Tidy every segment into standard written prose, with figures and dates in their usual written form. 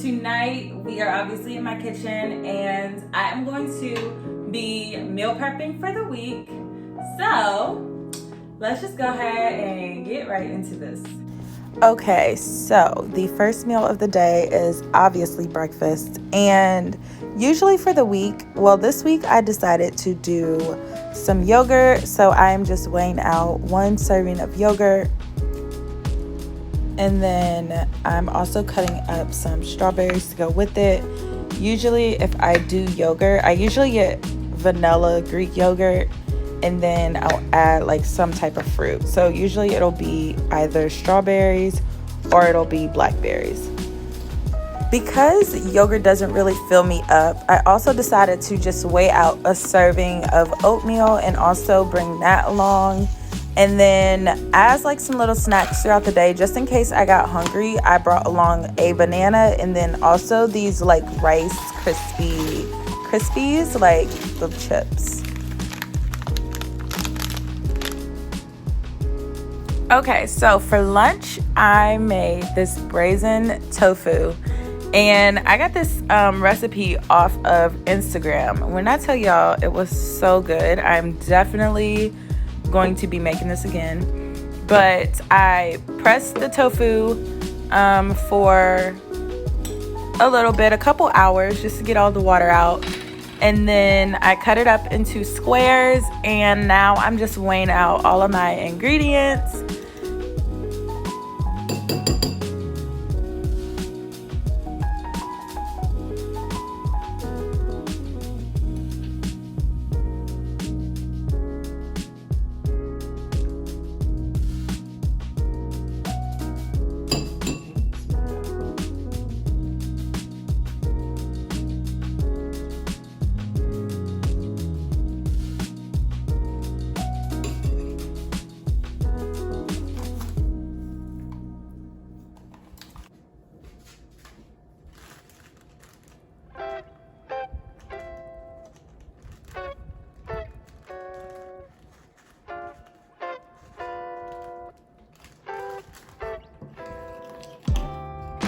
tonight we are obviously in my kitchen and I am going to be meal prepping for the week. So let's just go ahead and get right into this. Okay, so the first meal of the day is obviously breakfast, and usually for the week, well, this week I decided to do some yogurt, so I'm just weighing out 1 serving of yogurt, and then I'm also cutting up some strawberries to go with it. Usually if I do yogurt, I usually get vanilla Greek yogurt, and then I'll add like some type of fruit. So usually it'll be either strawberries or it'll be blackberries. Because yogurt doesn't really fill me up, I also decided to just weigh out a serving of oatmeal and also bring that along. And then as like some little snacks throughout the day, just in case I got hungry, I brought along a banana and then also these like Rice Krispies, like the chips. Okay, so for lunch, I made this braised tofu, and I got this recipe off of Instagram. When I tell y'all it was so good, I'm definitely going to be making this again. But I pressed the tofu for a little bit, a couple hours, just to get all the water out. And then I cut it up into squares, and now I'm just weighing out all of my ingredients.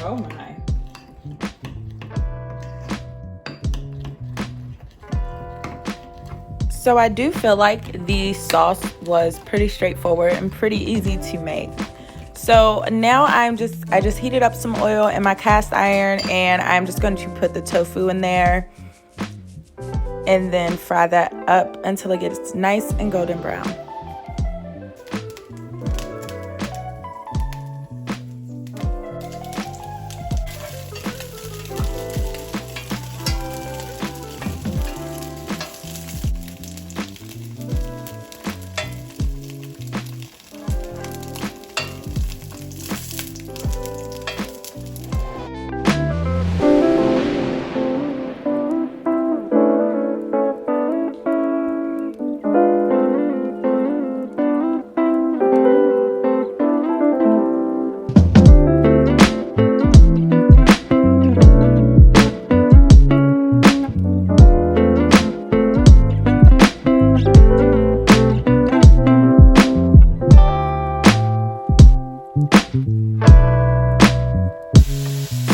Oh my. So I do feel like the sauce was pretty straightforward and pretty easy to make. So now I just heated up some oil in my cast iron, and I'm just going to put the tofu in there and then fry that up until it gets nice and golden brown.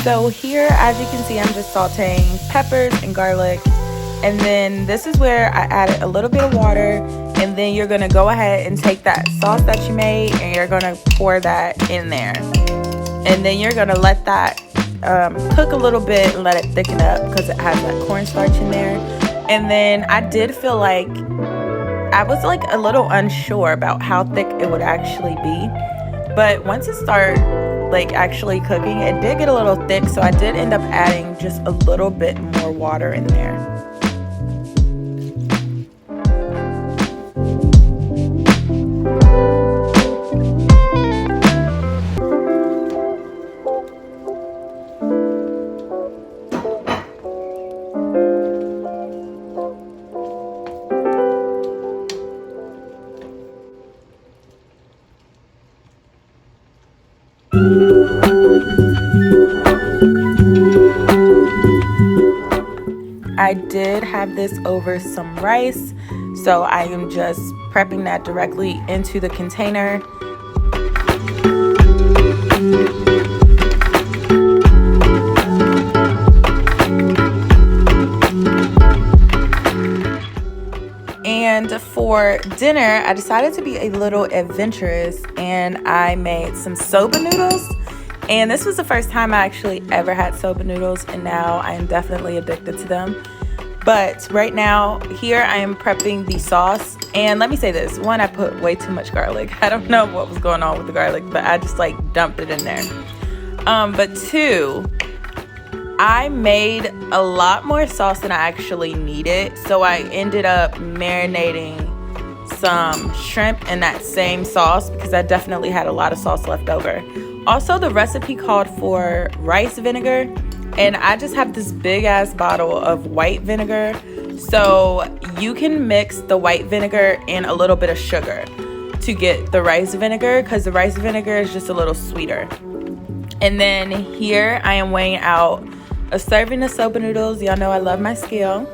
So here, as you can see, I'm just sauteing peppers and garlic, and then this is where I added a little bit of water, and then you're gonna go ahead and take that sauce that you made and you're gonna pour that in there, and then you're gonna let that cook a little bit and let it thicken up because it has that cornstarch in there. And then I did feel like I was like a little unsure about how thick it would actually be, but once it started like actually cooking, it did get a little thick, so I did end up adding just a little bit more water in there. I did have this over some rice, so I am just prepping that directly into the container. for dinner, I decided to be a little adventurous and I made some soba noodles. And this was the first time I actually ever had soba noodles, and now I am definitely addicted to them. But right now, here I am prepping the sauce. And let me say this. One, I put way too much garlic. I don't know what was going on with the garlic, but I just like dumped it in there. But two, I made a lot more sauce than I actually needed. So I ended up marinating some shrimp in that same sauce because I definitely had a lot of sauce left over. Also, the recipe called for rice vinegar, and I just have this big ass bottle of white vinegar. So you can mix the white vinegar and a little bit of sugar to get the rice vinegar, because the rice vinegar is just a little sweeter. And then here I am weighing out a serving of soba noodles. Y'all know I love my scale.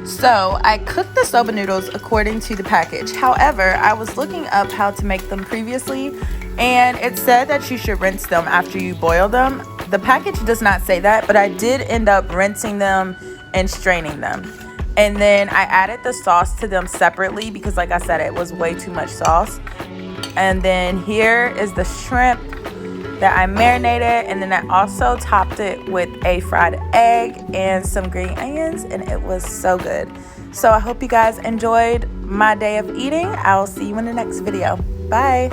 So I cooked the soba noodles according to the package. However, I was looking up how to make them previously, and it said that you should rinse them after you boil them. The package does not say that, but I did end up rinsing them and straining them. And then I added the sauce to them separately because, like I said, it was way too much sauce. And then here is the shrimp that I marinated, and then I also topped it with a fried egg and some green onions, and it was so good. So I hope you guys enjoyed my day of eating. I'll see you in the next video. Bye.